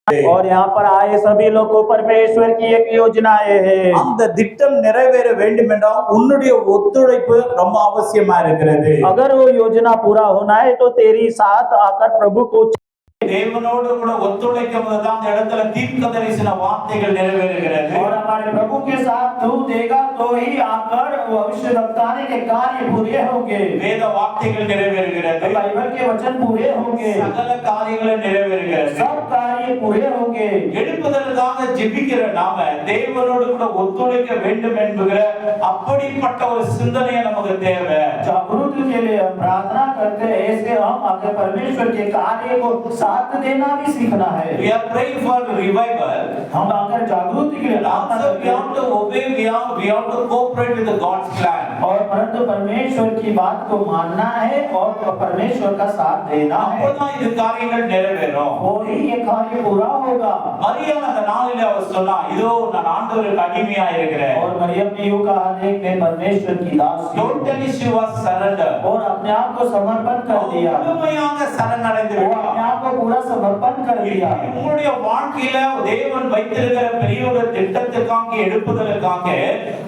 और यहाँ पर आए सभी लोग को परमेश्वर की एक योजनाएं है। அந்த திட்டம் நிறைவேற வேண்டும் என்றால் உன்னுடைய ஒத்துழைப்பு ரொம்ப அவசியமா இருக்கிறது. अगर वो योजना पूरा होना है तो तेरी साथ आकर प्रभु को தேவனோடு கூட ஒத்துழைக்கும்போது தான் அந்த இடத்துல தீர்க்கதரிசன வார்த்தைகள் நிறைவேறுகிறது. और हमारे प्रभु के साथ तू देगा तो ही आकर भविष्यवक्ताने के कार्य पूरे होंगे. வேத வார்த்தைகள் நிறைவேறுகிறது. बाइबल के वचन पूरे होंगे. சகல காரியங்களும் நிறைவேறுகிறது. सब कार्य पूरे होंगे. எழுப்புதலுக்காக ஜெபிக்கிற நாம தேவனோடு கூட ஒத்துழைக்க வேண்டும் என்கிற அப்படிப்பட்ட ஒரு சிந்தனை நமக்கு தேவை. जागृति के लिए प्रार्थना करते हैं, ऐसे हम आगे परमेश्वर के कार्य को साथ देना भी सीखना है. We are praying for revival. हम आकर जागृति के लिए प्रार्थना we have to obey, we have to cooperate with God's plan. और परंतु परमेश्वर की बात को मानना है और परमेश्वर का साथ देना है. அப்பதான் இந்த காரியங்கள் நிறைவேறும். वही ये कार्य पूरा होगा. மரியாள் அந்த நாளிலே அவர் சொன்னா, இதோ நான் ஆண்டவருக்கு அடிமையா இருக்கிறேன். और मरियम ने यूं कहा, देख मैं परमेश्वर की दास हूं. Totally she was surrendered. और अपने आप को समर्पण कर दिया. முழுமையாக சரணடைந்து விட்டார். अपने आप को पूरा समर्पण कर दिया. உங்களுடைய வாழ்க்கையில தேவன் வைத்திருக்கிற பெரிய ஒரு திட்டத்துக்காக எழுப்புதலுக்காக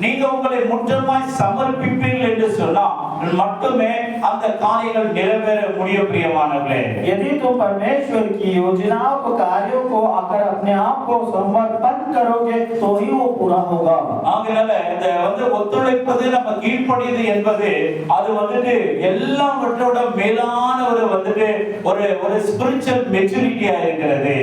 நீங்க உங்களை முற்றமாய் சமர்ப்பிப்பீர்கள் என்று சொன்னா மட்டுமே அந்த காரியங்கள் நிறைவேற முடியும். பிரியமானவர்களே, यदि तुम परमेश्वर की योजनाओं को कार्यों को आकर अपने आप को समर्पण करोगे तो ही वो पूरा होगा. ஆகையால இந்த ஒத்துழைப்பது நம்ம கீழ்ப்படியது என்பது அது எல்லாவற்றோட மேலான ஒரு ஒரு ஸ்பிரிச்சுவல் மெச்சூரிட்டியா இருக்கிறது.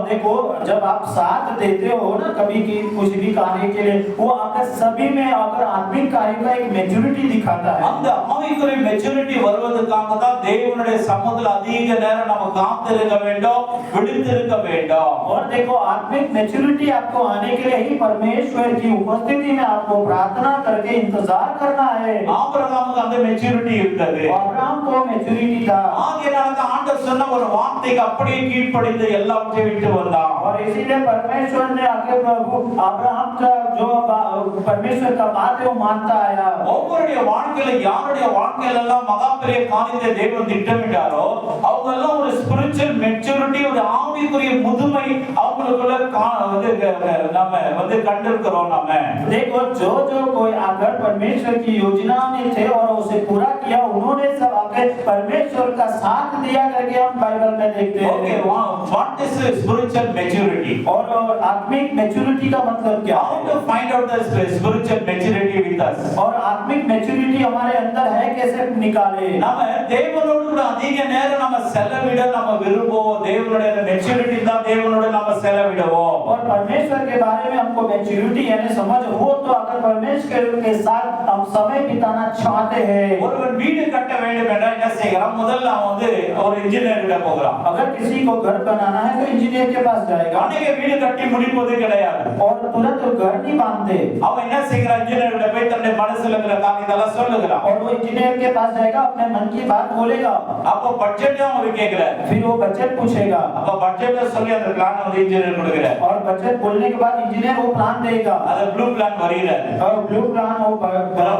देखो जब आप साथ देते हो ना कभी की कुछ भी कार्य के लिए, वो आपका सभी में अगर आत्मिक कार्य का एक मैच्योरिटी दिखाता है. அந்த ஆவிக்குரிய மெச்சூரிட்டி வருவதற்காக தான் தேவனுடைய சமூகத்தில் அதிக நேரம் நம்ம காத்திருக்க வேண்டும், விழித்திருக்க வேண்டும். और देखो आत्मिक मैच्योरिटी आपको आने के लिए ही परमेश्वर की उपस्थिति में आपको प्रार्थना करके इंतजार करना है. ஆபிரகாமுக்கு அந்த மெச்சூரிட்டி இருந்தது. अब्राहम को मैच्योरिटी था. ஆகையால தான் ஆண்டவர் சொன்ன ஒரு வார்த்தைக்கு அப்படியே கீழ்ப்படிந்து எல்லாவற்றையும் விட்டு வந்தான். और इसीलिए परमेश्वर ने आगे प्रभु अब्राहम का जो परमेश्वर का बात है वो मानता आया. ஒவ்வொருடைய வாழ்க்கையில யாருடைய வாழ்க்கையில எல்லாம் மகா பெரிய காரியத்தை தேவன் திட்டமிட்டாரோ அவங்க எல்லாம் ஒரு ஸ்பிரிச்சுவல் மெச்சூரிட்டி, ஒரு ஆவிக்குரிய முதுமை அவங்களுக்குள்ள நம்ம கண்டிருக்கிறோம். நாம देखो जो जो कोई आकर परमेश्वर की योजना में थे और उसे पूरा किया, उन्होंने सब आकर परमेश्वर का साथ दिया करके हम बाइबल में देखते हैं. Okay, what is spiritual maturity? और आत्मिक मैच्योरिटी का मतलब क्या how to find out the spiritual maturity with us? और आत्मिक मैच्योरिटी हमारे अंदर है, कैसे निकाले? நாம தேவனோடு கூட அதிக நேரம் நம்ம செலவிட நம்ம விரும்புவோம். தேவனுடைய मैच्योरिटी தான் தேவனோடு நம்ம செலவிடுவோம். और परमेश्वर के बारे में हमको मैच्योरिटी यानी समझ हो तो अगर परमेश्वर के साथ हम समय बिताना चाहते हैं. ஒருவன் வீடு கட்ட வேண்டும் என்றால் என்ன செய்யறான்? முதல்ல அவன் ஒரு இன்ஜினியர் கிட்ட போகிறான். अगर किसी को घर बनाना है तो इंजीनियर के पास जाएगा. அன்னைக்கு வீடு கட்டி முடிப்பது கிடையாது. और तुरंत घर नहीं बांधते. அவன் என்ன செய்யறான்? இன்ஜினியர் கிட்ட போய் தன்னுடைய மனசுல இருக்கிற காரியத்தெல்லாம் சொல்லுகிறான். और वो इंजीनियर के पास जाएगा, अपने मन की बात बोलेगा. அப்போ பட்ஜெட்டும் அவர் கேக்குறார். फिर वो बजट पूछेगा. அப்ப பட்ஜெட் சொல்லி அந்த பிளான் இன்ஜினியர் கொடுக்கிறார். और बजट बोलने के बाद इंजीनियर वो प्लान देगा. அது ப்ளூ பிளான் வரையிறார். और ब्लू प्लान वो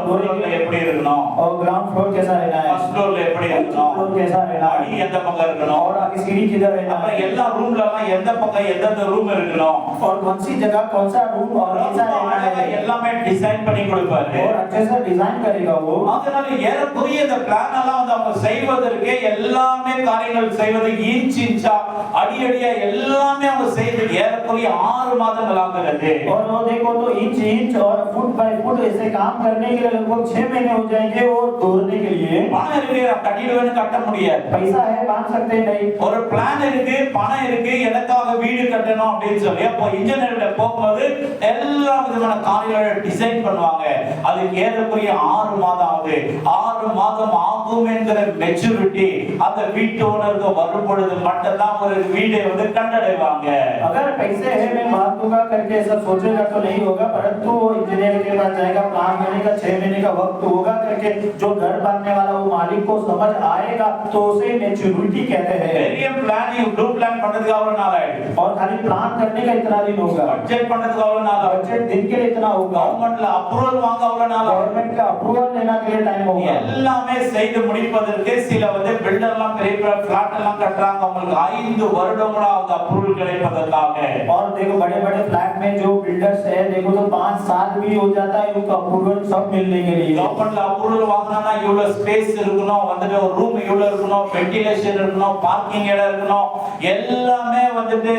ஃப்ளோர்ல எப்படி இருக்கணும், और ग्राउंड फ्लोर कैसा रहना है, ஃபர்ஸ்ட் ஃப்ளோர்ல எப்படி இருக்கணும், फ्लोर कैसा रहना அடி है, எந்த பக்கம் இருக்கணும், और आगे सीढ़ी किधर रहना அப்புறம் है, எல்லா ரூம்ல எல்லாம் எந்த பக்கம் எந்தெந்த ரூம் இருக்கணும், और कौन सी जगह कौन सा रूम और कैसा रहना है, எல்லாமே டிசைன் பண்ணி கொடுப்பாரு. और अच्छे से डिजाइन करेगा वो. அதனால ஏறக்குறைய இந்த பிளான் எல்லாம் அவங்க செய்வதற்கு எல்லாமே காரியங்கள் செய்வது இன்ச்சா அடியடியா எல்லாமே அவங்க செய்து ஏறக்குறைய 6 மாதங்கள் ஆகிறது. और वो देखो तो इंच इंच और फुट बाय फुट ऐसे काम करने के लिए लगभग 6 महीने हो जाएंगे. वो तोड़ने के लिए பணம் இருக்கு, கட்டிடுவேன்னு கட்ட முடியாது. पैसा है, बांध सकते नहीं. ஒரு பிளான் இருக்கு, பணம் இருக்கு, எனக்காக வீடு கட்டணும் அப்படின்னு சொல்லி அப்போ இன்ஜினியர்கிட்ட போகும்போது எல்லா விதமான காரியங்களை டிசைன் பண்ணுவாங்க. அதுக்கு ஏறக்குறைய 6 மாதம் ஆகுது. 6 மாதம் ஆகும் என்கிற மெச்சூரிட்டி அந்த வீட்டு ஓனருக்கு வரும் பொழுது மட்டும்தான் ஒரு வீடை கண்டடைவாங்க. अगर पैसे है मैं बात दूंगा करके सब सोचेगा तो नहीं होगा, परंतु वो इंजीनियर के पास जाएगा, प्लान बनेगा, 6 महीने का वक्त होगा करके जो घर बनने वाला वो मालिक को समझ आएगा तो उसे मैच्योरिटी कहते हैं। பெரிய பிளானிங் ப்ளூ பிளான் பண்றதுக்கு அவ்வளவு நாள் ஆயிடும். और खाली प्लान करने का इतना दिन होगा, பட்ஜெட் பண்றதுக்கு அவ்வளவு நாள் ஆகும். बजट दिन के लिए इतना होगा, கவர்மெண்ட்ல அப்ரூவல் வாங்க அவ்வளவு நாள் ஆகும். गवर्नमेंट का अप्रूवल लेना के लिए टाइम होगा। எல்லாமே செய்து முடிப்பதற்கு சில வந்து பில்டர்லாம் பெரிய பெரிய பிளாட் எல்லாம் கட்டறாங்க, அவங்களுக்கு 5 வருடங்களா அந்த அப்ரூவல் கிடைப்பதற்காக. और देखो बड़े बड़े फ्लैट में जो बिल्डर्स है देखो तो 5 साल भी हो जाता है उनका अप्रूवल सब मिलने के लिए। கவர்மெண்ட்ல அப்ரூவல் வாங்குனா இவ்வளவு ஸ்பேஸ் இருக்கணும், வந்துட்டு ஒரு ரூம் இவ்வளவு இருக்கணும், வென்டிலேஷன் இருக்கணும், பார்க்கிங் இடம் இருக்கணும், எல்லாமே வந்துட்டு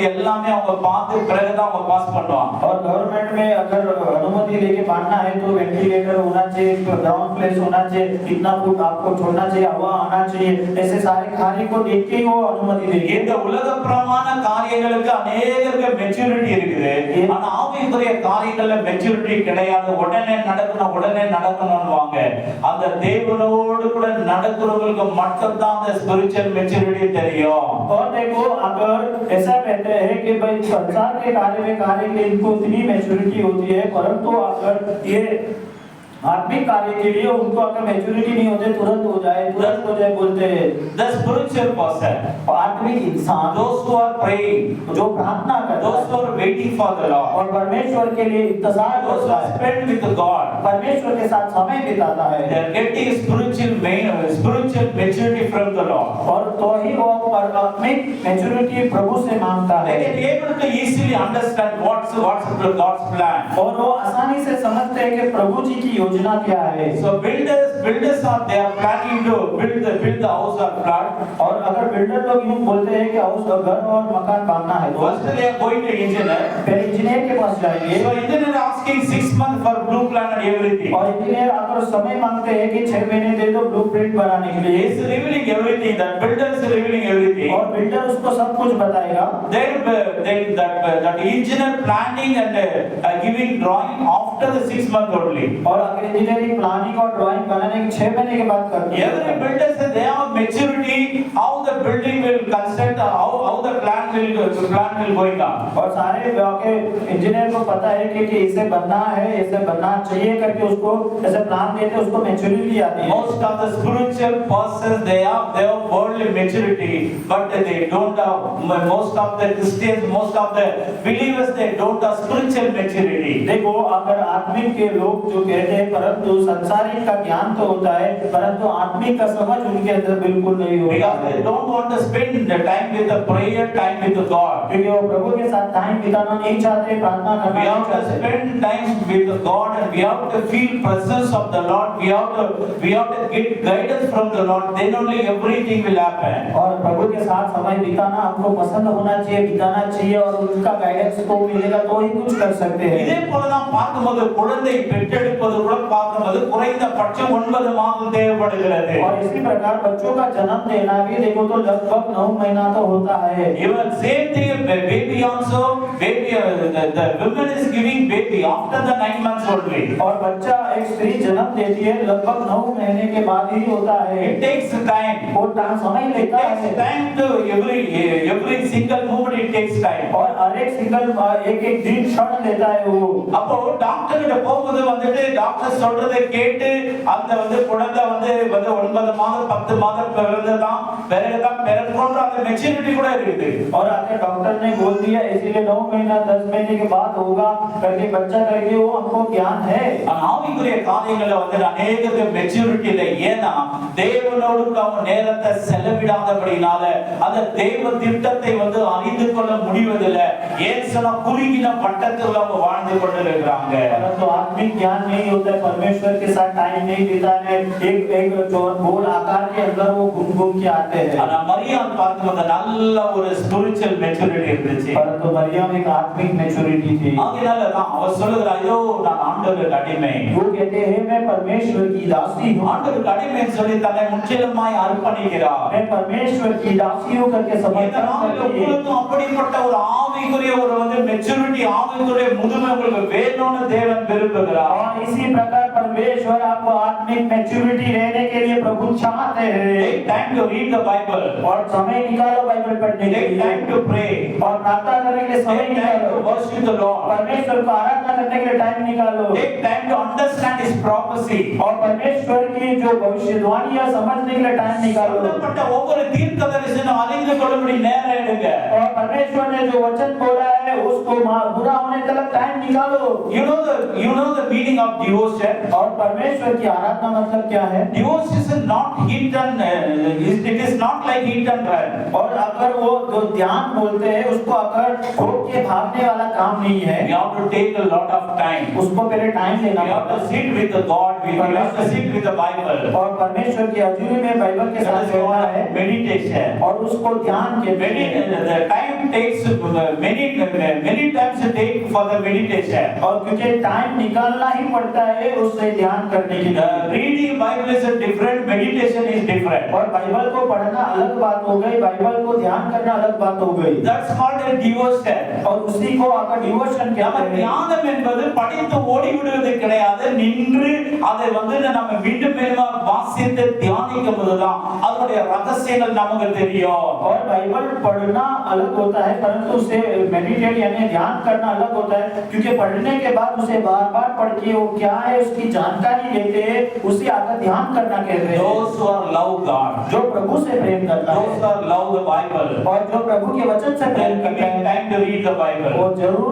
எல்லாமே அவங்க பார்த்து பிறகுதான் அவங்க பாஸ் பண்ணுவாங்க. और गवर्नमेंट में अगर अनुमति लेके बांधना है तो वेंटिलेटर होना चाहिए, ग्राउंड प्लेस होना चाहिए, कितना फुट आपको छोड़ना चाहिए, हवा आना चाहिए, ऐसे सारे कार्य को देख के वो अनुमति देंगे। இந்த உலகப்பிரமாண காரியங்களுக்கு அநேகருக்கு மெச்சூரிட்டி இருக்குது, ஆனா ஆவிக்குரிய காரியங்கள்ல மெச்சூரிட்டி கிடையாது. உடனே நடக்கணும்வாங்க. அந்த தேவனோடு கூட நடக்கிறவங்களுக்கு மட்டும் தான் அந்த ஸ்பிரிச்சுவல் மெச்சூரிட்டி தெரியும். और देखो अगर ऐसा कहते हैं कि भाई संसार के कार्य में कार्य के लिए इनको इतनी मैच्योरिटी होती है, परंतु अगर ये आत्मिक कार्य के लिए उनको अगर मैच्योरिटी नहीं होते तुरंत हो जाए बोलते हैं। The spiritual person, आत्मिक इंसान, those who are praying, जो प्रार्थना करता है, those who are waiting for the Lord, और परमेश्वर के लिए इंतजार those who करता are है, spent with God, परमेश्वर के साथ समय बिताता है, they are getting spiritual maturity from the Lord. और तो ही वो आत्मिक मैच्योरिटी प्रभु से मांगता They है, can be able to easily understand what's God's plan. और वो आसानी से समझते हैं कि प्रभु जी की योजना क्या है। So builders are they are planning to build the house or flat. और अगर बिल्डर लोग यूं बोलते हैं कि हाउस घर और मकान बांधना है तो First they are going to engineer. फिर इंजीनियर के पास जाएंगे, So engineer asking 6 months for blue plan and everything. और इंजीनियर अगर समय मांगते हैं कि 6 महीने दे दो ब्लूप्रिंट बनाने के He लिए, is revealing everything. That builder is revealing everything. और बिल्डर उसको सब कुछ बताएगा। Then that engineer planning and giving drawing after the 6 months only. और अगर इंजीनियरिंग प्लानिंग और ड्राइंग बनाने के 6 महीने के बाद करते हैं, Every builder says they have maturity, how the building will construct, how the plan will going on. और सारे इंजीनियर को पता है कि इसे बनना है, इसे बनना चाहिए करके उसको ऐसे प्लान देते उसको मैच्योरिटी आती है। Most of the spiritual persons they have worldly maturity, but they don't have. Most of the Christians, most of the believers, they don't have spiritual maturity. देखो अगर आत्मिक के लोग जो कहते हैं परंतु संसारिक का ज्ञान तो होता है परंतु आत्मिक का समझ उनके अंदर बिल्कुल नहीं होता Because है, they don't want to spend the time with the prayer, time with the God. क्योंकि वो प्रभु के साथ टाइम बिताना नहीं चाहते, प्रार्थना We करना नहीं have to चाहते। spend time with the God, and we have to feel presence of the Lord. We have to get guidance from the Lord. Then only everything will happen. और प्रभु के साथ समय बिताना हमको पसंद होना चाहिए, बिताना चाहिए और उनका गाइडेंस को मिलेगा तो ही कुछ कर सकते हैं। இதே போல தான் பார்க்கும்போது குழந்தை பெற்றெடுப்பது கூட பார்க்கும்போது குறைந்தபட்சம் 9 மாதம் தேவைப்படுகிறது. और इसी प्रकार बच्चों का जन्म देना भी देखो तो लगभग 9 महीना तो होता है। Even same thing baby also, the woman is giving baby after the 9 months only. और बच्चा एक स्त्री जन्म देती है लगभग 9 महीने के बाद ही होता है। It takes time. वो समय लेता It takes है time to every single movement it takes time. और हर एक सिंगल एक दिन क्षण लेता है वो। அப்போ டாக்டர் கிட்ட போகும்போது வந்துட்டு டாக்டர் சொல்றதை கேட்டு அந்த குழந்தை 9 மாதம் 10 மாதம் பிறந்ததான் பிறகுன்ற அந்த மெச்சூரிட்டி கூட இருக்குது. और आके डॉक्टर ने बोल दिया इसीलिए 9 महीना 10 महीने के बाद होगा करके बच्चा करके वो हमको ज्ञान है। ஆவிக்குரிய காரியங்கள்ல அநேகருக்கு மெச்சூரிட்டி இல்லை. ஏன்னா தேவனோடு அவங்க நேரத்தை செலவிடாதபடினால அந்த தேவ திட்டத்தை அறிந்து கொள்ள முடிவதில்லை. ஏன் சொன்னா குறுகின வட்டத்தில் அவங்க வாழ்ந்து கொண்டிருக்கிறாங்க. परंतु आत्मिक ज्ञान नहीं होता है, परमेश्वर के साथ टाइम नहीं बिता है, एक गोल आकार के अंदर वो घूम के आते हैं। ஆனா மரியாள் பார்க்கும்போது நல்ல ஒரு ஸ்பிரிச்சுவல் மெச்சூரிட்டி இருந்துச்சு. परंतु मरियम एक आत्मिक मैच्योरिटी थी। ஆகையால தான் அவர் சொல்லுகிறார், ஐயோ நான் ஆண்டவருக்கு அடிமை. वो कहते हैं मैं परमेश्वर की दासी हूँ। ஆண்டவருக்கு அடிமைன்னு சொல்லி தன்னை முற்றிலுமாய் அர்ப்பணிக்கிறார். मैं परमेश्वर की दासी हूँ करके समर्पण करती है। அப்படிப்பட்ட ஒரு ஆவிக்குரிய ஒரு மெச்சூரிட்டி ஆவிக்குரிய முதுமை உங்களுக்கு வேணும்னு தேவன் விரும்புகிறார். और इसी प्रकार परमेश्वर आपको आत्मिक मैच्योरिटी रहने के लिए प्रभु चाहते हैं। Take time to read the Bible. और समय निकालो बाइबल पढ़ने के Take लिए time to pray. और प्रार्थना करने के लिए समय Take time to निकालो। worship the Lord. परमेश्वर को आराधना करने के लिए टाइम निकालो। Take time to understand His prophecy. और परमेश्वर की जो भविष्यवाणियां समझने के लिए टाइम निकालो। சொல்லப்பட்ட ஒவ்வொரு தீர்க்கதரிசனம் அறிந்து கொள்ளும்படி நேரம் எடுங்க. और परमेश्वर ने जो वचन बोला है उसको पूरा होने तक टाइम निकालो। You know the meaning of devotion. और परमेश्वर की आराधना मतलब क्या है? Devotion is not hit and it is not like hit and run. और अगर वो जो ध्यान बोलते हैं उसको अगर रोक के भागने वाला काम नहीं है। You have to take a lot of time. उसको पहले टाइम लेना You have to sit with the God. You have to sit with the Bible. और परमेश्वर की हजूरी में बाइबल के साथ रहना है। Meditation. और उसको ध्यान के The time takes many times to take for the meditation. और क्योंकि टाइम निकालना ही पड़ता है उससे ध्यान करने के लिए। Reading Bible is a different, meditation is different. और बाइबल को पढ़ना अलग बात हो गई, बाइबल को ध्यान करना अलग बात हो गई। That's called a devotion. और उसी को अगर डिवोशन क्या நம்ம தியானம் என்பது படித்து ஓடி விடுவது கிடையாது. நின்று அதை நம்ம மீண்டும் மீண்டும் வாசித்து தியானிக்கும் போதுதான் அதனுடைய ரகசியங்கள் நமக்கு தெரியும். और बाइबल पढ़ना अलग होता है परंतु उसे मेडिटेट यानी ध्यान करना अलग होता है क्योंकि पढ़ने के बाद उसे बार-बार पढ़ के वो क्या है उसकी जानकारी लेते हैं उसी आकर ध्यान करना कहते हैं। Those who are love God, जो प्रभु से प्रेम करता है those who are love the Bible, और जो प्रभु के वचन से प्रेम करता है time to read the Bible. वो जरूर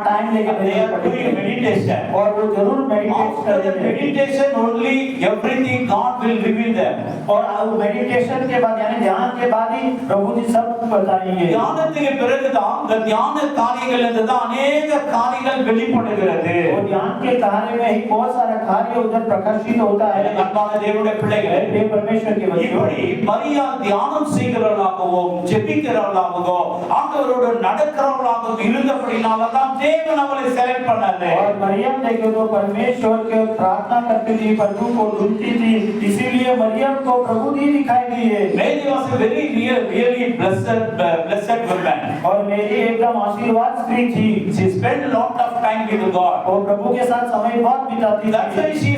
टाइम लेके They are doing meditation. और वो जरूर मेडिटेट After करते the हैं। meditation only everything God will reveal them. और मेडिटेशन के बाद यानी ध्यान के बाद ही प्रभु जी सब बताएंगे। தியானத்துக்கு பிறகுதான் இந்த தியான காரியங்கள் இருந்துதான் अनेक காரியங்கள் வெளிப்படுகிறது. और ध्यान के कार्य में ही बहुत सारा कार्य उधर प्रकाशित होता है। அன்பான தேவனுடைய பிள்ளைகளே, प्रिय परमेश्वर के बच्चों இப்படி மரியா தியானம் செய்கிறவர்களாகவும் ஜெபிக்கிறவர்களாகவும் ஆண்டவரோடு நடக்கிறவர்களாகவும் இருந்தபடினால தான் தேவன் அவளை செலக்ட் பண்ணாரு. और मरियम देखो तो परमेश्वर के प्रार्थना करती थी, प्रभु को ढूंढती थी, इसीलिए मरियम को प्रभु जी दिखाई दिए। Mary was a very really blessed woman. और मेरी एकदम आशीर्वाद स्त्री थी। She spent a lot of time with God. और प्रभु के साथ समय बहुत बिताती That's why थी। she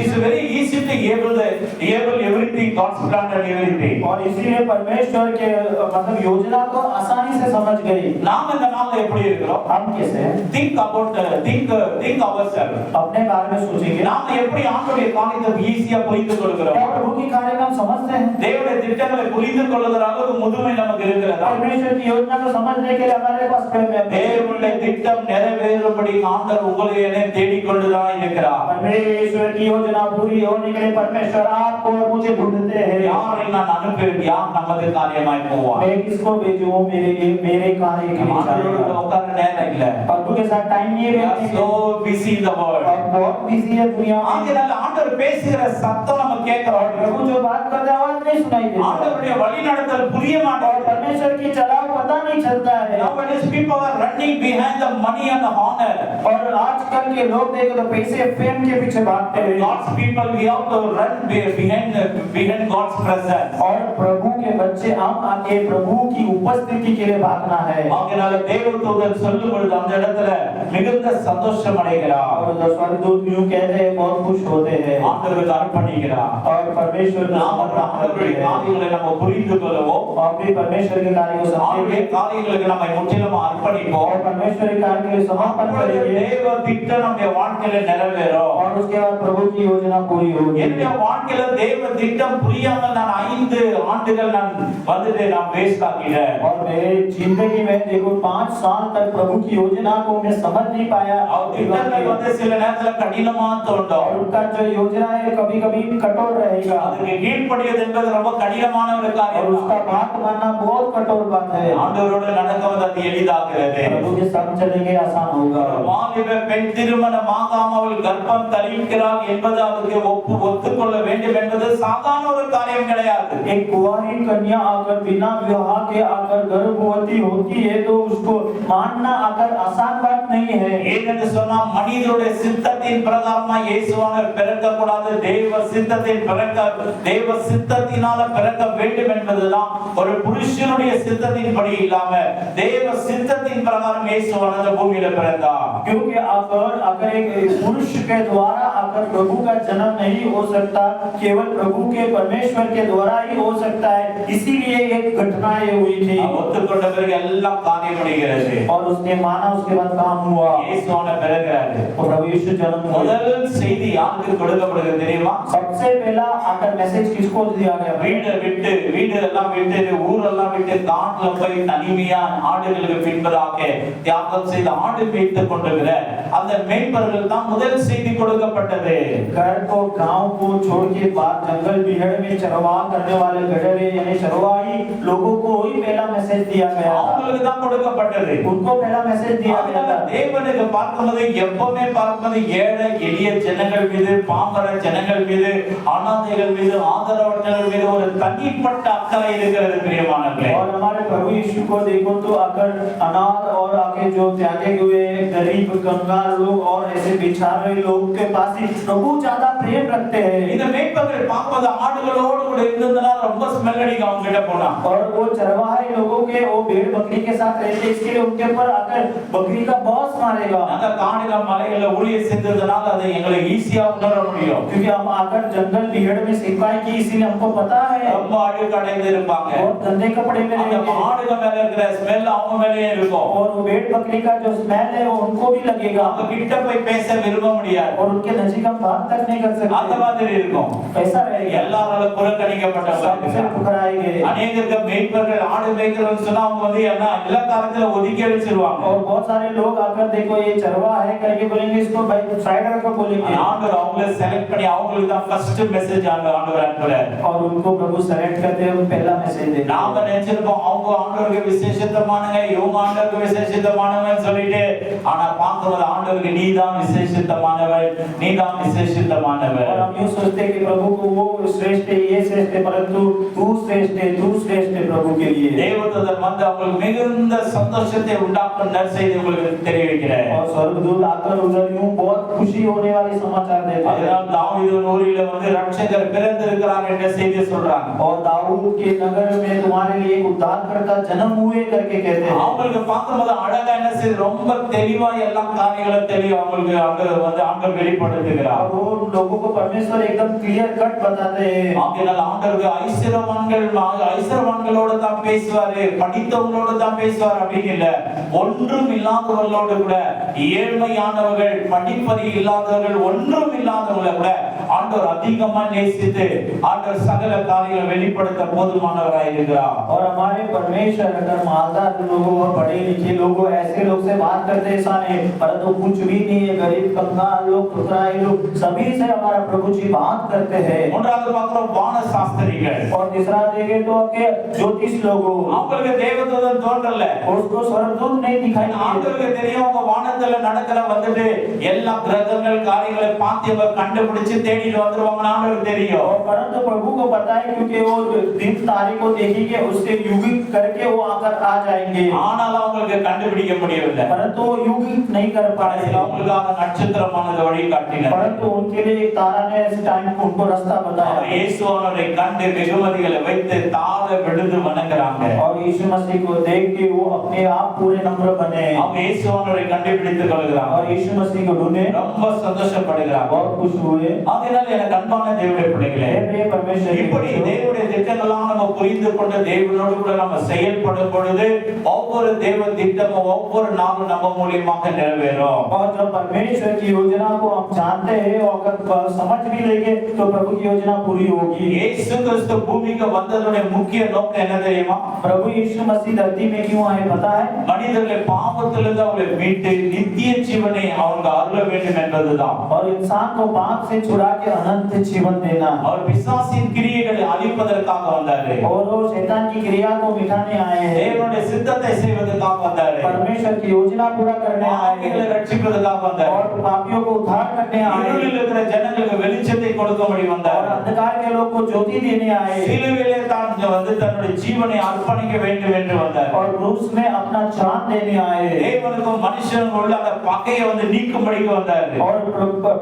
is very easy to able everything, God's plan and everything. और इसीलिए परमेश्वर के मतलब योजना को आसानी से समझ गई। நாம் இந்த நாள்ல எப்படி இருக்கிறோம்? हम कैसे हैं? Think ourselves. अपने बारे में सोचेंगे। நாம் எப்படி ஆண்டவருடைய காரியத்தை ஈஸியா புரிந்து கொள்கிறோம்? क्या प्रभु की कार्य में हम समझते हैं? தேவனுடைய திட்டங்களை புரிந்து கொள்ளுகிற அளவு முதுமை நமக்கு இருக்கிறதா? परमेश्वर की योजना को समझने के लिए हमारे पास प्रेम है। தேவனுடைய திட்டம் நிறைவேறும்படி ஆண்டவர் உங்களை என்னை தேடிக்கொண்டுதான் இருக்கிறார். परमेश्वर की योजना पूरी होने के लिए परमेश्वर आपको और मुझे ढूंढते हैं। யாரை நான் அனுப்புவேன்? யார் நமது காரியமாய் போவார்? मैं किसको भेजूं मेरे कार्य के लिए? ஆண்டவரோட உட்கார நேரம் இல்ல. प्रभु के साथ टाइम नहीं We are है। so busy in the world. और बहुत बिजी है दुनिया में। ஆகையால ஆண்டவர் பேசுகிற சத்தம் நம்ம கேட்கிறோம். प्रभु जो बात करते हैं आवाज नहीं सुनाई देती। ஆண்டவருடைய வழிநடத்தல் புரிய और மாட்டேங்குது. परमेश्वर की चलाव पता नहीं चलता है। Nowadays people are running behind the money and the honor. और आजकल के लोग देखो तो पैसे फेम के पीछे भागते हैं। God's people we have to run behind God's presence. और प्रभु के बच्चे हम आके प्रभु की उपस्थिति के लिए भागना है। ஆகையால தேவதூதன் சொல்லும் பொழுது அந்த இடத்துல மிகுந்த சந்தோஷம் அடைகிறார். और स्वर्गदूत यूं कहते हैं बहुत खुश होते हैं। ஆண்டவருக்கு அர்ப்பணிக்கிறார். और परमेश्वर நாம் ஆண்டவருடைய காரியங்களை நம்ம புரிந்து கொள்வோம். और भी परमेश्वर के कार्य को ஆண்டவருடைய समझेंगे காரியங்களுக்கு நம்ம முற்றிலும் அர்ப்பணிப்போம். और परमेश्वर के कार्य के लिए समर्पण करेंगे தேவ திட்டம் நம்முடைய வாழ்க்கையில நிறைவேறும். और उसके बाद प्रभु की योजना पूरी होगी। என்னுடைய வாழ்க்கையில தேவ திட்டம் புரியாமல் நான் 5 ஆண்டுகள் நான் வேஸ்ட் ஆக்கிட்டேன். और मेरे जिंदगी में देखो 5 साल तक प्रभु की योजना को मैं समझ नहीं पाया। और திட்டங்கள் சில நேரத்துல கடினமா தோன்றும். और उनका जो योजना है कभी-कभी कठोर रहेगा। அதுக்கு கீழ்ப்படிவது என்பது ரொம்ப கடினமான ஒரு और காரியம். उसका बात मानना बहुत कठोर बात है। ஆண்டவரோடு நடக்குவது அது எளிதாகிறது. प्रभु के साथ चलेंगे आसान होगा। வாலிப பெண் திருமணமாகாமல் அவள் கர்ப்பம் தரிக்கிறாள் என்பது அதுக்கு ஒத்துக்கொள்ள வேண்டும் என்பது சாதாரண ஒரு காரியம் கிடையாது. एक कुंवारी कन्या अगर बिना विवाह के अगर गर्भवती होती है तो उसको मानना अगर आसान बात नहीं है। ஏனென்று சொன்னா மனிதனுடைய சித்தத்தின் பிரகாரமா இயேசுவானவர் பிறக்க கூடாது. தேவ சித்தத்தினால பிறக்க வேண்டும் என்பதுதான் ஒரு புருஷனுடைய சித்தத்தின்படி இல்லாம தேவ தேவ சித்தத்தின் பிரகாரம் இயேசுவானவர் பூமியில பிறந்தார். क्योंकि अगर एक पुरुष के द्वारा अगर प्रभु का जन्म नहीं हो सकता, केवल प्रभु के परमेश्वर के द्वारा ही हो सकता है, इसीलिए ये घटनाएं हुई थी। ஒத்துக்கொண்ட பிறகு எல்லாம் காரியம் முடிகிறது. और उसने माना, उसके बाद काम हुआ, இயேசுவானவர் பிறக்கிறாரு. और प्रभु यीशु जन्म हुए। முதல் செய்தி யாருக்கு கொடுக்கப்படுகிறது தெரியுமா? सबसे पहला आकर मैसेज किसको दिया गया? வீடு எல்லாம் விட்டு ஊரெல்லாம் விட்டு காட்டுல போய் தனிமையா ஆடுகளுக்கு பின்பதாக தியாகம் செய்து ஆடு மேய்த்து கொண்டிருக்கிற அந்த மேய்ப்பர்கள் தான் முதல் செய்தி கொடுக்கப்பட்டது. घर को गांव को छोड़ के बाद जंगल बिहड़ में चरवाह करने वाले गधे यानी चरवाही लोगों को ही पहला मैसेज दिया गया, அவங்களுக்கு தான் கொடுக்கப்பட்டது. उनको पहला मैसेज दिया गया था। தேவனுக்கு பார்க்கும்போது எப்பவுமே பார்க்கும்போது ஏழை எளிய ஜனங்கள் மீது, பாமர ஜனங்கள் மீது, அனாதைகள் மீது, ஆதரவற்றவர்கள் மீது ஒரு தனிப்பட்ட அக்கறை இருக்கிறது பிரியமானவர்களே. और हमारे प्रभु यीशु को देखो तो अगर अनाथ और आगे जो त्यागे हुए गरीब कंगाल लोग और ऐसे बिछारे लोग के पास ही प्रभु ज्यादा प्रेम रखते हैं। இந்த மேய்ப்பர்கள் பார்ப்பது ஆடுகளோடு கூட இருந்ததனால ரொம்ப ஸ்மெல் அடிக்கும் அவங்க கிட்ட போனா. और वो चरवाहे लोगों के वो भेड़ बकरी के साथ रहते, इसके लिए उनके ऊपर आकर बकरी का बॉस मारेगा। நாங்க காடுல மலையில ஊழியம் செஞ்சதனால அதை எங்களை ஈஸியா உணர முடியும். क्योंकि हम आकर जंगल बिहड़ में सिपाही की, इसीलिए हमको पता है ரொம்ப அழுக்கடைந்து இருப்பாங்க. और गंदे कपड़े में அந்த ஆடுக மேல இருக்கிற ஸ்மெல் அவங்க மேலயே இருக்கும். और वो भेड़ बकरी का जो स्मेल है वो उनको भी लगेगा। அவங்க கிட்ட போய் பேச விரும்ப முடியாது. और उनके नजीक हम बात तक नहीं कर सकते। அந்த மாதிரி இருக்கும். ऐसा रहेगा, எல்லாரால புறக்கணிக்கப்பட்டவங்க. ठुकराएंगे। அநேகருக்கு மேய்ப்பர்கள் ஆடு மேய்க்கிறவங்க சொன்னா அவங்க வந்து என்ன எல்லா காலத்துல ஒதுக்கி வச்சிருவாங்க. और बहुत सारे लोग आकर देखो ये चरवा है करके बोलेंगे, इसको भाई साइड रखो बोलेंगे। ஆண்டவர் அவங்கள செலக்ட் பண்ணி அவங்களுக்கு தான் ஃபர்ஸ்ட் மெசேஜ் ஆண்டவர் அனுப்புறார். और उनको प्रभु सेलेक्ट करते हैं, पहला मैसेज देते हैं। நாம நினைச்சிருப்போம் அவங்க ஆண்டவருக்கு விசேஷித்தமானவங்க, இவங்க ஆண்டவருக்கு விசேஷித்தமானவங்க சொல்லிட்டு, ஆனா பார்க்கும்போது ஆண்டவருக்கு நீதான் விசேஷித்தமானவர், நீதான் விசேஷித்தமானவர். और हम यूं सोचते हैं कि प्रभु को वो श्रेष्ठ है, ये श्रेष्ठ है, परंतु तू श्रेष्ठ है, तू श्रेष्ठ है प्रभु के लिए। தேவதூதன் வந்து அவங்களுக்கு மிகுந்த சந்தோஷத்தை உண்டாக்கும் நற்செய்தி உங்களுக்கு தெரிவிக்கிறார். और स्वर्गदूत आकर उधर यूं बहुत खुशी होने वाले समाचार देते हैं। அதனால் தாவீது ஊரிலே வந்து ரட்சகர் பிறந்திருக்கிறார் என்ற செய்தி சொல்றாங்க. और दाऊद के नगर में तुम्हारे लिए एक उद्धारकर्ता जन्म हुए करके कहते हैं। அவங்களுக்கு பார்க்கும்போது அழகா என்ன செய்து ரொம்ப தெளிவா எல்லா காரியங்களும் தெரியும் அவங்களுக்கு அங்க வந்து ஆண்டவர் வெளிப்படுத்துகிறார். और वो लोगों को परमेश्वर एकदम क्लियर कट बताते हैं। ஆகையால் ஆண்டவருக்கு ஐஸ்வரவான்களோட தான் பேசுவாரு, படித்தவங்களோட தான் பேசுவார் அப்படின்னு இல்ல. ஒன்றும் இல்லாதவர்களோடு கூட, ஏழ்மையானவர்கள், படிப்பறி இல்லாதவர்கள், ஒன்றும் இல்லாதவங்களை கூட ஆண்டவர் அதிகமா நேசித்து ஆண்டவர் சகல காரியங்களை வெளிப்படுத்த போதுமானவராய் இருக்கிறார். और हमारे परमेश्वर अगर मालदार लोगों और पढ़े लिखे लोगों ऐसे लोग से बात करते हैं सारे, परंतु कुछ भी नहीं है, गरीब कंगाल लोग, ठुकराए लोग, सभी से हमारा प्रभु जी बात करते हैं। மூன்றாவது பார்க்கிறோம் வான சாஸ்திரிகள். और तीसरा देखें तो आपके ज्योतिष लोगों, அவங்களுக்கு தேவதூதன் தோன்றல, उसको स्वर्गदूत नहीं दिखाई दिए। ஆண்டவருக்கு தெரியும் அவங்க வானத்துல நடக்கிற வந்துட்டு எல்லா கிரகங்கள் காரியங்களை பார்த்து அவங்க கண்டுபிடிச்சு தேடிட்டு வந்துருவாங்க ஆண்டவருக்கு தெரியும். और परंतु प्रभु को पता है क्योंकि वो दिन तारीख को देखेंगे, उससे युगित करके वो आकर आ जाएंगे। ஆனாலும் அவங்களுக்கு கண்டுபிடிக்க முடியவில்லை. परंतु वो युगित नहीं कर पाए। அவங்களுக்காக நட்சத்திரமானது வழி காட்டினது. परंतु उनके लिए एक तारा ने इस टाइम उनको रास्ता बताया। இயேசுவை கண்டு வெகுமதிகளை வைத்து தாழ விழுந்து வணங்குறாங்க. और यीशु मसीह को देख के वो अपने आप पूरे नम्र बने। அவங்க இயேசுவை கண்டுபிடித்துக் கொள்கிறாங்க. और यीशु मसीह को ढूंढे, ரொம்ப சந்தோஷப்படுகிறாங்க, बहुत खुश हुए। அதனால எனக்கு அன்பான தேவனுடைய பிள்ளைகளே, இப்படி தேவனுடைய திட்டங்களாம் நம்ம புரிந்து கொண்டு தேவனோடு கூட நம்ம செயல்படும் பொழுது ஒவ்வொரு தேவ திட்டமும் ஒவ்வொரு நாளும் நம்ம மூலியமாக நிறைவேறும். और जब परमेश्वर की योजना को हम जानते हैं और अगर समझ भी लेंगे तो प्रभु की योजना पूरी होगी। இயேசு கிறிஸ்து பூமிக்கு வந்ததுடைய முக்கிய நோக்கம் என்ன தெரியுமா? प्रभु यीशु मसीह धरती में क्यों आए पता है? மனிதர்களை பாவத்திலிருந்து அவர்களை மீட்டு நித்திய ஜீவனை அவங்க அருள வேண்டும் என்பதுதான். और इंसान को पाप से छुड़ा के अनंत जीवन देना। அவர் பிசாசின் கிரியைகளை அழிப்பதற்காக வந்தாரு. और वो शैतान की क्रिया को मिटाने आए हैं। தேவனுடைய சித்தத்தை செய்வதற்காக வந்தாரு. परमेश्वर की योजना पूरा करने आए பாவிகளை हैं। ரட்சிப்பதற்காக வந்தாரு. और पापियों को उद्धार करने आए हैं। இருளில் இருக்கிற ஜனங்களுக்கு வெளிச்சத்தை கொடுக்கும்படி और வந்தாரு. अंधकार के लोग को ज्योति देने आए हैं। சிலுவையிலே தான் வந்து தன்னுடைய ஜீவனை அர்ப்பணிக்க வேண்டும் என்று வந்தார். और क्रूस में अपना जान देने आए हैं। தேவனுக்கும் மனுஷனுக்கும் உள்ள அந்த பகையை வந்து நீக்கும்படிக்கு வந்தார். और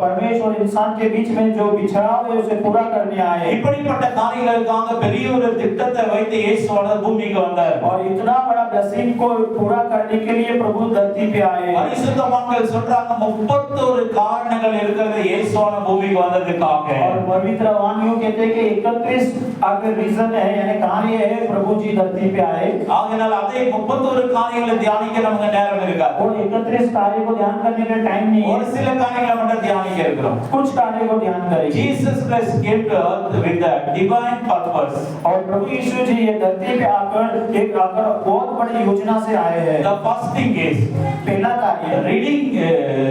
परमेश्वर इंसान के बीच में जो बिछड़ाव है उसे पूरा करने आए हैं। இப்படிப்பட்ட காரியங்களுக்காக பெரிய ஒரு திட்டத்தை வைத்து இயேசுவானவர் பூமிக்கு வந்தார். और इतना बड़ा नसीब को पूरा करने के लिए प्रभु धरती पे आए। பரிசுத்தவான்கள் சொல்றாங்க 31 காரணங்கள் இருக்கிறது இயேசுவான பூமிக்கு வந்ததுக்காக. और पवित्र वाणियों कहते हैं कि 31 अगर रीजन है यानी कार्य है प्रभु जी धरती पे आए। ஆகையால அதே 31 காரியங்களை தியானிக்க நமக்கு நேரம் இருக்காது. और 31 कार्य को ध्यान करने का टाइम नहीं ஒரு है। சில காரியங்களை மட்டும் தியானிக்க இருக்கிறோம். कुछ कार्य को ध्यान करेंगे। Jesus Christ came to earth with a divine purpose. और प्रभु यीशु जी ये धरती पे आकर एक बहुत बड़ी योजना से आए हैं। The first thing is पहला कार्य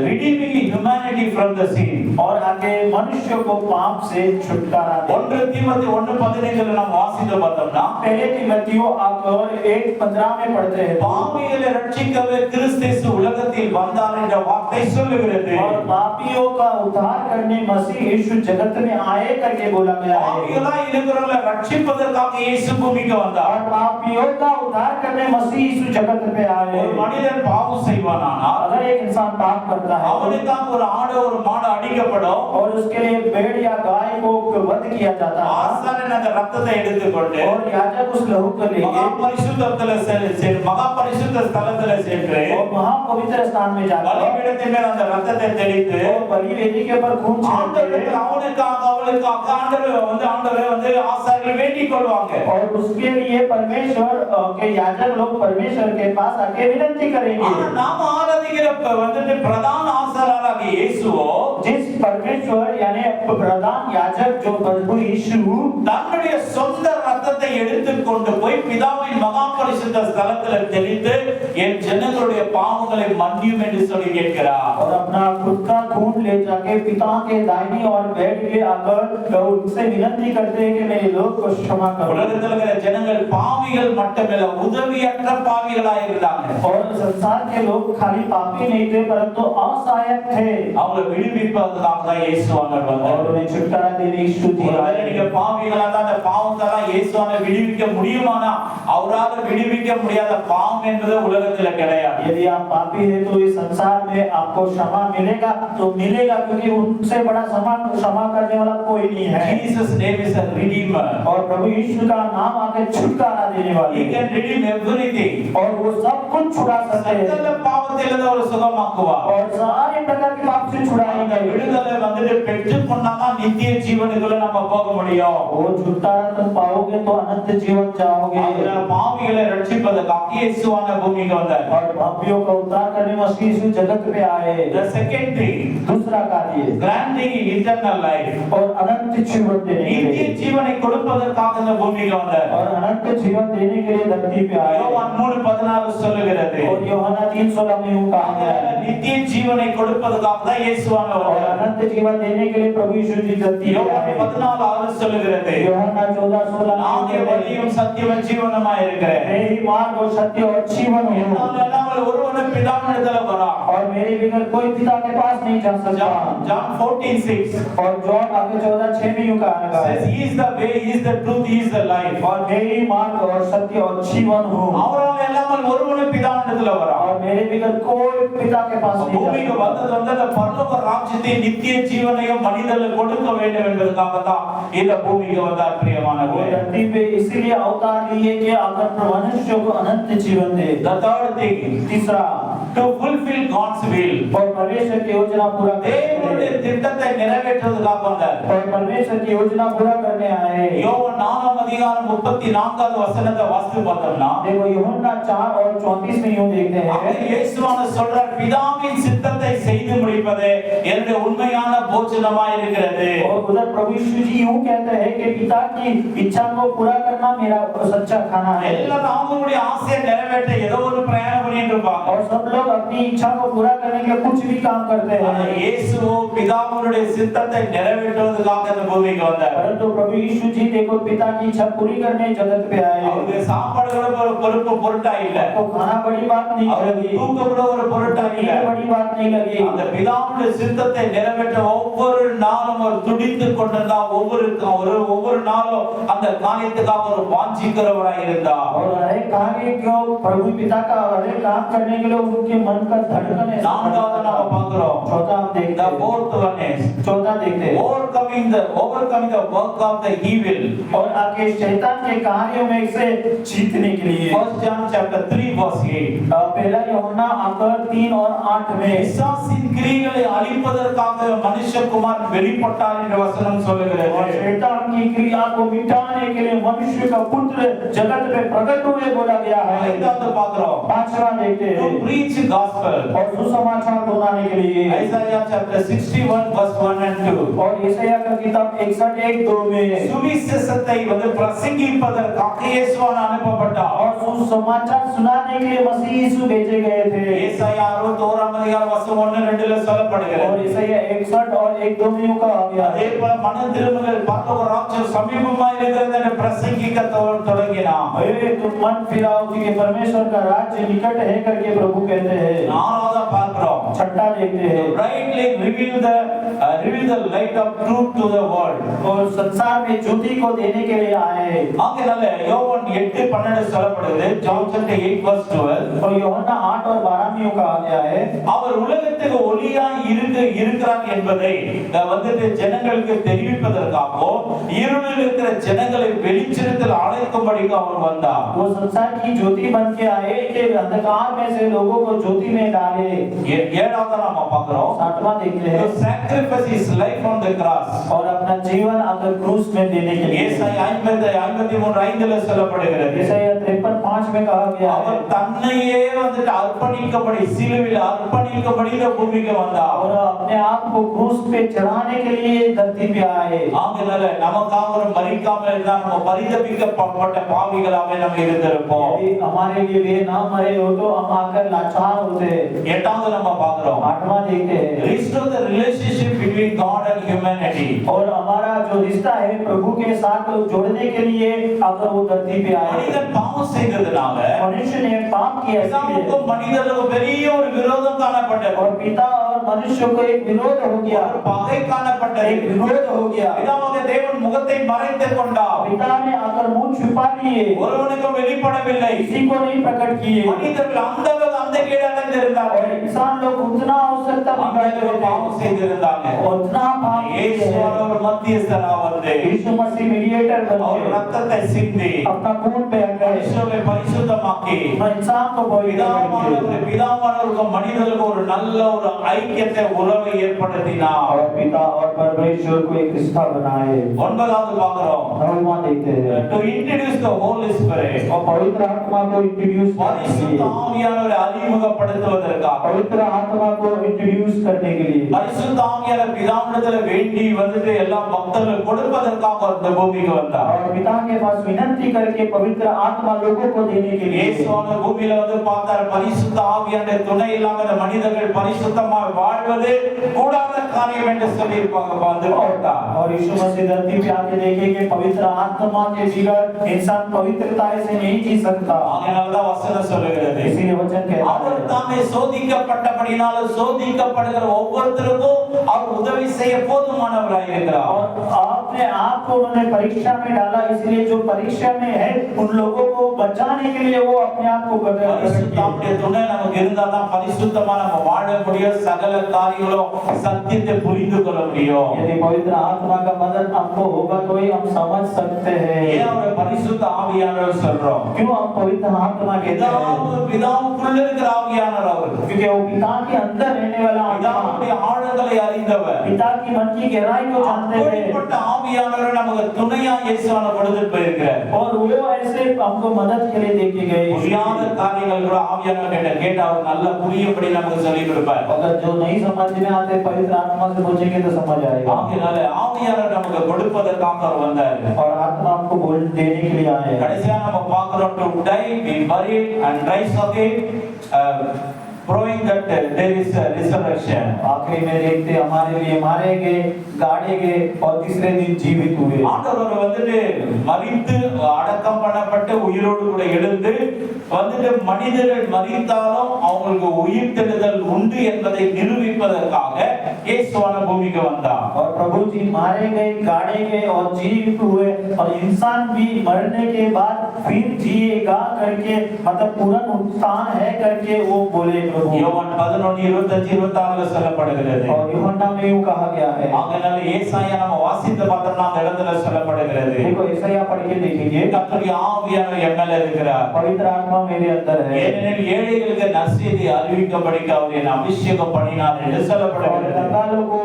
redeeming humanity from the sin. और आगे मनुष्य को पाप से छुटकारा देना। 1 தீமோத்தேயு 1:15 நாம் வாசித்து பார்த்தோம்னா पहले तीमुथियुस आकर 1:15 में पढ़ते हैं। பாவிகளை ரட்சிக்கவே கிறிஸ்து இயேசு உலகத்தில் வந்தார் என்ற வார்த்தை சொல்லுகிறது. और पापियों का उद्धार करने मसीह यीशु जगत में आए करके बोला गया है। பாவிகளா இருக்கிறவங்களை ரட்சிப்பதற்காக இயேசு பூமிக்கு வந்தார். और पापियों का उद्धार करने मसीह यीशु जगत में आए। ஒரு மனிதன் பாவம் செய்வானானால் अगर एक इंसान पाप करता है அவனுக்காக ஒரு ஆடு ஒரு மாடு அடிக்கப்படும். और उसके लिए भेड़ या गाय को वध किया जाता है ஆசாரியன் அந்த ரத்தத்தை எடுத்துக்கொண்டு और याजक उस लहू को लेके மகா பரிசுத்த ஸ்தலத்திலே சென்று और महा पवित्र स्थान में जाकर பலிபீடத்தின் மேல் அந்த ரத்தத்தை தெளித்து और बलिवेदी के ऊपर खून छिड़कते அவனுக்காக அவளுக்காக ஆண்டவரே வந்து ஆசாரியர்கள் வேண்டிக் கொள்வாங்க. और उसके लिए परमेश्वर के याजक लोग परमेश्वर के पास आके विनती करेंगे। ஆனா நாம ஆராதிக்கிற வந்துட்டு பிரதான ஆசாரியராக இயேசுவோ जिस परमेश्वर यानी प्रधान याजक जो प्रभु यीशु தன்னுடைய சொந்த ரத்தத்தை எடுத்துக்கொண்டு போய் பிதாவின் மகா பரிசுத்த ஸ்தலத்தில் தெளித்து என் ஜனங்களுடைய பாவங்களை மன்னியும் என்று சொல்லி கேட்கிறார். और अपना खुद का खून ले जाके पिता के दाहिनी और बैठ के आकर उनसे विनती करते हैं कि मेरे लोग को क्षमा करो। உலகத்தில் இருக்கிற ஜனங்கள் பாவிகள் மட்டுமல்ல உதவியற்ற பாவிகளாக இருந்தாங்க. और संसार के लोग खाली पापी नहीं थे परंतु असहायक थे। அவங்களை விடுவிப்பதற்காக இயேசுவானவர் வந்தார். और उन्हें छुटकारा देने यीशु जी ஒருவேளை நீங்க பாவிகளா தான் அந்த பாவத்தெல்லாம் இயேசுவான விடுவிக்க முடியுமானா அவரால விடுவிக்க முடியாத பாவம் என்பது உலகத்துல கிடையாது. यदि आप पापी हैं तो इस संसार में आपको क्षमा मिलेगा तो मिलेगा क्योंकि उनसे बड़ा क्षमा करने वाला कोई नहीं है। Jesus name is a redeemer. और प्रभु यीशु का नाम आके छुटकारा देने वाला He can redeem everything. और वो सब कुछ छुड़ा सकते हैं சகல பாவத்திலிருந்து ஒரு சுகமாக்குவார். और सारे प्रकार के पाप से छुड़ाएंगे। விடுதலை வந்துட்டு பெற்றுக்கொண்டாதான் நித்திய ஜீவனுக்குள்ள நம்ம போக முடியும். वो छुटकारा तुम पाओगे तो अनंत जीवन जाओगे। அதனால பாவிகளை ரட்சிப்பதற்காக இயேசுவான பூமிக்கு வந்தார். और पापियों का उद्धार करने मसीह यीशु जगत में आए। The second thing, दूसरा कार्य granting eternal life. और अनंत जीवन देने के நித்திய लिए ஜீவனை கொடுப்பதற்காக இந்த பூமிக்கு வந்தார். और अनंत जीवन देने के लिए धरती पे आए। யோவான் 3:16 சொல்லுகிறது. और यूहन्ना 3:16 में यूं कहा गया है நித்திய ஜீவனை கொடுப்பதற்காக தான் இயேசுவானவர் और வந்தார். अनंत जीवन देने के लिए प्रभु यीशु जी धरती पे யோவான் आए। 14:6 சொல்லுகிறது. यूहन्ना 14:16 நானே வழியும் சத்தியமும் ஜீவனுமாய் இருக்கிறேன். मैं ही मार्ग और सत्य और जीवन हूँ என்னால் அல்லாமல் ஒருவனும் பிதாவினிடத்தில் வரான். और मेरे बिना कोई पिता के पास नहीं जा सकता। John 14:6 और जॉन आगे 14:6 में यूं कहा गया says है he is the way, he is the truth, he is the life. और मैं ही मार्ग और सत्य और जीवन हूँ அவரால் அல்லாமல் ஒருவனும் பிதாவினிடத்தில் வரான். और मेरे बिना कोई पिता के पास नहीं जा பூமிக்கு सकता। வந்தது வந்து அந்த பரலோக ராஜ்யத்தை நித்திய ஜீவனையும் மனிதர்களுக்கு கொடுக்க வேண்டும் என்பதற்காக தான் இந்த பூமிக்கு வந்தார் वो பிரியமானவர்களே. धरती पे इसीलिए अवतार लिए कि अगर मनुष्य को अनंत जीवन दे। The third thing, तीसरा to fulfill God's will. और परमेश्वर की योजना पूरा தேவனுடைய करने திட்டத்தை நிறைவேற்றுவதற்காக வந்தார். और परमेश्वर की योजना पूरा करने आए। யோவான் 4:34 வசனத்தை வாசித்து பார்த்தோம்னா देखो यूहन्ना 4 और 34 में यूं देखते அங்கே हैं இயேசுவானவர் சொல்றார் பிதாவின் சித்தத்தை செய்து முடிப்பது என்னுடைய உண்மையான போஜனமாய் இருக்கிறது. और उधर प्रभु यीशु जी यूं कहते हैं कि पिता की इच्छा को पूरा करना मेरा सच्चा खाना है। எல்லாரும் அவங்களுடைய ஆசையை நிறைவேற்ற ஏதோ ஒரு பிரயாணம் பண்ணிட்டு இருப்பாங்க. और सब लोग अपनी इच्छा को पूरा करने के लिए कुछ भी काम करते ஆனா हैं இயேசுவோ பிதாவினுடைய சித்தத்தை நிறைவேற்றுவதற்காக இந்த பூமிக்கு வந்தார். परंतु प्रभु यीशु जी देखो पिता की इच्छा पूरी करने जगत पे आए। அவருக்கு சாப்பாடு கூட ஒரு பொருட்டா இல்ல. तो खाना बड़ी बात नहीं அவருக்கு लगी, தூக்கம் கூட ஒரு பொருட்டா இல்ல. ये बड़ी बात नहीं लगी। அந்த பிதாவுடைய சித்தத்தை நிறைவேற்ற ஒவ்வொரு நாளும் அவர் துடித்துக் கொண்டிருந்தார். ஒவ்வொரு நாளும் அந்த காரியத்துக்காக ஒரு வாஞ்சிக்கிறவராய் இருந்தார். और हर एक कार्य को प्रभु पिता का हर एक काम करने करने के लिए उनके मन का धड़कन है। நான்காவது நாம பார்க்கிறோம் चौथा हम देखते the हैं, fourth one is चौथा देखते हैं, overcoming the work of the evil. और आगे शैतान के कार्यों में से जीतने के लिए। First John chapter 3 verse 8. पहला यूहन्ना आकर 3 और 8 में பிசாசின் கிரியைகளை அழிப்பதற்காக மனுஷகுமாரன் வெளிப்பட்டார் என்ற வசனம் और சொல்லுகிறது. शैतान की क्रिया को मिटाने के लिए मनुष्य का पुत्र जगत में प्रकट हुए बोला गया है। ஐந்தாவது பார்க்கிறோம் पांचवा देखते to हैं, preach gospel. और सुसमाचार सुनाने के लिए। Isaiah chapter 61 verse 1 and 2. और यशायाह का किताब 61:1-2 में சுவிசேஷத்தை வந்து பிரசங்கிப்பதற்காக இயேசுவான் அனுப்பப்பட்டார். और सुसमाचार सुनाने के लिए मसीह यीशु भेजे गए थे। ஏசாயா 61 அதிகாரம் வசனம் 1 2ல சொல்லப்படுகிறது. और यशायाह 61 और 1-2 में यूं कहा गया அதே है, போல மன திரும்புங்கள் பரலோக ராஜ்யம் சமீபமாய் இருக்கிறது என்று பிரசங்கிக்க தொடங்கினான். अरे तुम मन फिराओ कि परमेश्वर का राज्य निकट है करके प्रभु कहते हैं। நாலாவதா பார்க்கிறோம் छठा देखते हैं, brightly reveal the light of truth to the world. और संसार में ज्योति को देने के लिए आए। ஆகையால யோவான் 8:12 சொல்லப்படுகிறது. John chapter 8 verse 12. और यूहन्ना 8 और 12 में यूं कहा गया है, அவர் உலகத்துக்கு ஒளியாய் இருக்கிறார் என்பதை வந்துட்டு ஜனங்களுக்கு தெரிவிப்பதற்காகவும் இருளில் இருக்கிற ஜனங்களை வெளிச்சத்தில் அழைக்கும்படிக்கு அவர் வந்தார். वो संसार की ज्योति बन के आए कि अंधकार में से लोगों को ज्योति में डाले। ஏழாவது நாம பார்க்கிறோம் सातवां देखते to हैं, sacrifice his life on the cross. और अपना जीवन अगर क्रूस में देने के लिए। ஏசாயா 53:5ல சொல்லப்படுகிறது. यशायाह 53:5 में कहा गया அவர் है, தன்னையே வந்துட்டு அர்ப்பணிக்கப்படி சிலுவையில் அர்ப்பணிக்கப்படி இந்த பூமிக்கு வந்தார். और अपने आप को क्रूस पे चढ़ाने के लिए धरती पे आए। ஆகையால நமக்காக ஒரு மரிக்காமல் இருந்தா நம்ம பரிதபிக்கப்பட்ட பாவிகளாக நம்ம இருந்திருப்போம். यदि हमारे लिए वे ना मरे हो तो हम आकर लाचार होते। எட்டாவது நம்ம பார்க்கிறோம் आठवां देखते हैं, restore the relationship between God and humanity. और हमारा जो रिश्ता है प्रभु के साथ जोड़ने के लिए अगर वो धरती पे आए। மனிதன் பாவம் செய்ததனால मनुष्य ने पाप किया इसलिए, பிதாவுக்கும் மனிதர்களுக்கும் பெரிய ஒரு விரோதம் காணப்பட்டது. और पिता और मनुष्य को एक विरोध हो गया, ஒரு பகை காணப்பட்டது. एक विरोध हो गया। பிதாவாகிய தேவன் முகத்தை மறைத்துக் கொண்டார். पिता ने आकर मुंह छुपा लिए, ஒருவனுக்கும் வெளிப்படவில்லை. किसी को नहीं प्रकट किए, மனிதர்கள் அந்த கேடு और அடைந்திருந்தார்கள். इंसान लोग उतना आवश्यकता बिगाड़े हुए थे, பாவம் செய்திருந்தாங்க. और उतना पाप किए இயேசு हैं। ஒரு மத்தியஸ்தரா வந்து यीशु मसीह मीडिएटर बन அவர் के ரத்தத்தை சிந்தி अपना खून बह गए, மனுஷனை பரிசுத்தமாக்கி इंसान को पवित्र करके, பிதாவானவருக்கு மனிதர்களுக்கு ஒரு நல்ல ஒரு ஐக்கியத்தை உறவை ஏற்படுத்தினார். और पिता और परमेश्वर को एक रिश्ता बनाए। ஒன்பதாவது பார்க்கிறோம் नौवां देखते हैं, to introduce the Holy Spirit. और पवित्र आत्मा को इंट्रोड्यूस करने के பரிசுத்த लिए, ஆவியானவரை அறிமுகப்படுத்துவதற்காக पवित्र आत्मा को इंट्रोड्यूस करने के लिए, பரிசுத்த ஆவியானவர் பிதாவிடத்துல வேண்டி வந்துட்டு எல்லா பக்தர்களுக்கு கொடுப்பதற்காக இந்த பூமிக்கு வந்தார். और पिता के पास विनती करके पवित्र आत्मा लोगों को देने के लिए। இயேசுவான பூமியில வந்து பார்த்தார் பரிசுத்த ஆவியானவருடைய துணை இல்லாம இந்த மனிதர்கள் பரிசுத்தமாக வாழ்வது கூடாத காரியம் என்று சொல்லி இருப்பாங்க வந்து பார்த்தா. और यीशु मसीह धरती पे आके देखे कि पवित्र आत्मा के बिगड़ इंसान पवित्रता से नहीं जी सकता। அதனாலதான் வசனம் சொல்லுகிறது इसीलिए वचन कहता அவர் है, தாமே சோதிக்கப்பட்டபடினால சோதிக்கப்படுகிற ஒவ்வொருத்தருக்கும் அவர் உதவி செய்ய போதுமானவராய் இருக்கிறார். और आपने आप को उन्होंने परीक्षा में डाला, इसलिए जो परीक्षा में है उन लोगों को बचाने के लिए वो अपने आप को प्रकट பரிசுத்தாவுடைய துணை நமக்கு இருந்தாதான் பரிசுத்தமா நம்ம வாழ முடியும். சகல காரியங்களும் சத்தியத்தை புரிந்து கொள்ள முடியும். यदि पवित्र आत्मा का मदद हमको होगा तो ही हम समझ सकते हैं। ஏன் அவர் பரிசுத்த ஆவியானவர் சொல்றோம்? क्यों हम पवित्र आत्मा कहते हैं? பிதாவுக்குள்ள இருக்கிற ஆவியானவர் அவர். क्योंकि वो पिता के अंदर रहने वाला आत्मा, பிதாவுடைய ஆழங்களை அறிந்தவர். पिता की मन की गहराई को जानते हैं, அப்படிப்பட்ட ஆவியானவர் நமக்கு துணையா இயேசுவான கொடுத்து போயிருக்கிறார். और वो ऐसे हमको मदद के लिए देके गए। புரியாத காரியங்கள் கூட ஆவியானவர் கிட்ட கேட்டா அவர் நல்ல புரியும்படி நமக்கு சொல்லி கொடுப்பார். अगर जो नहीं समझ में आते पवित्र आत्मा से पूछेंगे तो समझ आएगा। ஆகையால ஆவியானவர் நமக்கு கொடுப்பதற்காக அவர் வந்தார். और आत्मा हमको बोल देने के लिए आए। கடைசியா நம்ம பார்க்கிறோம் to die, be buried and rise again. proving that there is a resurrection. आखिरी में देखते हमारे लिए मारे गए, गाड़े गए और तीसरे दिन जीवित हुए। ஆண்டவர் வந்துட்டு மரித்து அடக்கம் பண்ணப்பட்டு உயிரோடு கூட எழுந்து வந்துட்டு மனிதர்கள் மரித்தாலும் அவங்களுக்கு உயிர்த்தெழுதல் உண்டு என்பதை நிரூபிப்பதற்காக இயேசுவான பூமிக்கு வந்தார்। और प्रभु जी मारे गए, गाड़े गए और जीवित हुए और इंसान भी मरने के बाद फिर जिएगा करके मतलब पुनरुत्थान है करके वो बोले प्रभु। யோவான் 11:25-26 சொல்லப்படுகிறது। और यूहन्ना में यूं कहा गया है। ஆகையால ஏசாயா நம்ம வாசித்த பார்த்தோம்னா அந்த இடத்துல சொல்லப்படுகிறது। देखो ஏசாயா पढ़ के देखेंगे। கர்த்தருடைய ஆவியானவர் என் மேல இருக்கிறார்। पवित्र आत्मा मेरे अंदर है। ஏனெனில் ஏழைகளுக்கு நற்செய்தி அறிவிக்கும்படிக்கு அவர் என்னை அபிஷேகம் பண்ணினார் என்று சொல்லப்படுகிறது। कंगालों को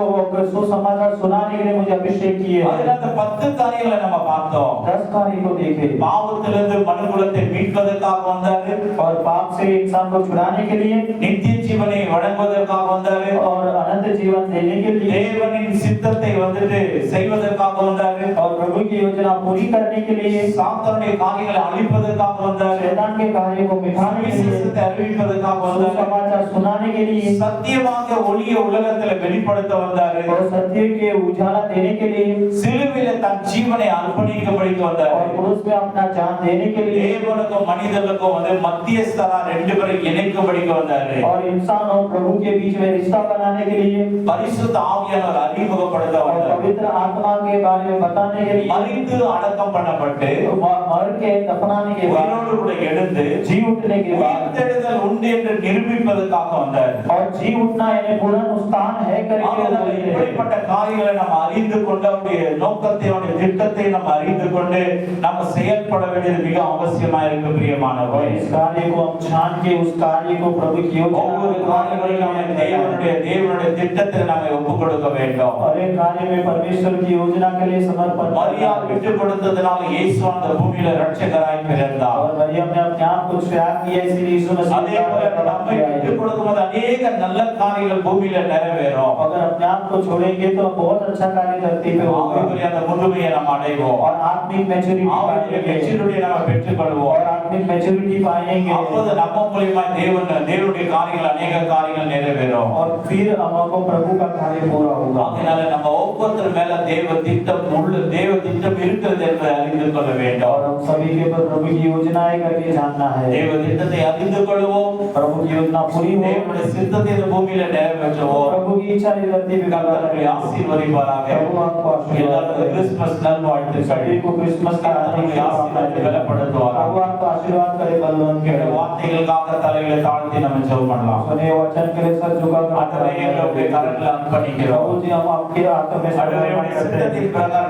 सुसमाचार सुनाने के लिए मुझे अभिषेक किए। அதுல அந்த 10 காரியங்களை நம்ம பார்த்தோம்। 10 कार्य को देखे। பாவத்திலிருந்து மனுக்குலத்தை மீட்பதற்காக வந்தாரு और पाप से इंसान को छुड़ाने के लिए, நித்திய ஜீவனை வழங்குவதற்காக வந்தாரு और अनंत जीवन देने के लिए, தேவனின் சித்தத்தை வந்துட்டு செய்வதற்காக வந்தாரு और प्रभु की योजना पूरी करने के लिए, சாத்தானுடைய காரியங்களை அழிப்பதற்காக வந்தாரு शैतान के कार्य को मिटाने के लिए, விசேஷத்தை அறிவிப்பதற்காக வந்தாரு सुसमाचार सुनाने के लिए, சத்தியமாக ஒளிய உலகத்துல வெளிப்படுத்த வந்தாரு और सत्य के उजाला देने के लिए, சிலுவையில தன் ஜீவனை அர்ப்பணிக்கும்படிக்கு வந்தாரு और क्रूस में अपना जान देने के लिए, தேவனுக்கும் மனிதனுக்கும் வந்து மத்தியஸ்தரா ரெண்டு பேரும் இணைக்கும்படிக்கு வந்தாரு और इंसान और प्रभु के बीच में रिश्ता बनाने के लिए, பரிசுத்த ஆவியானவர் அறிமுகப்படுத்த और வந்தார் पवित्र आत्मा के बारे में बताने के लिए, மரித்து அடக்கம் பண்ணப்பட்டு मर के दफनाने के बाद, உயிரோடு கூட எழுந்து जी उठने के बाद, உயிர்த்தெழுதல் உண்டு என்று நிரூபிப்பதற்காக வந்தார் और जी उठना यानी पुनरुत्थान है करके वो ஆகையால் बोलते हैं। இப்படிப்பட்ட காரியங்களை நம்ம அறிந்து கொண்டு அவருடைய நோக்கத்தை அவருடைய திட்டத்தை நம்ம அறிந்து கொண்டு நம்ம செயல்பட வேண்டியது மிக அவசியமா இருக்கு और பிரியமானவர்களே इस कार्य को हम जान के उस कार्य को प्रभु की ஒவ்வொரு காரியங்களையும் நம்ம தேவனுடைய திட்டத்தில் நம்ம ஒப்புக் கொடுக்க வேண்டும் और एक कार्य में परमेश्वर की योजना के लिए समर्पण மரியாதை விட்டு கொடுத்ததனால இயேசு அந்த பூமியில ரட்சகராய் பிறந்தார் और मरियम ने अपने आप को त्याग किया इसलिए यीशु मसीह அதே போல நம்மை விட்டு கொடுக்கும்போது अनेक நல்ல காரியங்கள் பூமியில நிறைவேறும் अगर अपने आप को छोड़ेंगे तो बहुत अच्छा कार्य धरती पे होगा ஆவிக்குரிய அந்த முழுமையை நம்ம அடைவோம் और आत्मिक मैच्योरिटी ஆவிக்குரிய पाएंगे மெச்சூரிட்டியை நம்ம பெற்றுக்கொள்வோம் और आत्मिक मैच्योरिटी पाएंगे அப்போது நம்ம மூலமா தேவனுடைய காரியங்கள் अनेक காரியங்கள் நிறைவேறும் और फिर हमको प्रभु का कार्य पूरा होगा அதனால நம்ம ஒவ்வொருத்தர் மேல தேவ திட்டம் இருக்கிறது என்பதை அறிந்து கொள்ள வேண்டும் और हम सभी के ऊपर प्रभु की योजनाएं करके जानना है தேவ திட்டத்தை அறிந்து கொள்வோம் प्रभु की योजना पूरी हो தேவனுடைய சித்தத்தை இந்த பூமியில நிறைவேற்றுவோம் प्रभु की इच्छा इस धरती पे करना கர்த்தரை है ஆசீர்வதிப்பாராக प्रभु आपको आशीर्वाद எல்லாருக்கும் करे கிறிஸ்துமஸ் நல்வாழ்த்துக்கள் सभी को क्रिसमस का கர்த்தருடைய ஆசீர்வாதத்தை பலப்படுத்துவாராக प्रभु आपको आशीर्वाद करे बलवंत இந்த करे வார்த்தைகளுக்காக தலைகளை தாழ்த்தி நம்ம ஜெபம் பண்ணலாம் सुने वचन के लिए सर झुका कर ஆண்டவரே எங்களுடைய கரங்களை அர்ப்பணிக்கிறோம் प्रभु जी हम आपके हाथ में ஆண்டவரே समर्पण உம்முடைய करते हैं சித்தத்தின் பிரகாரம்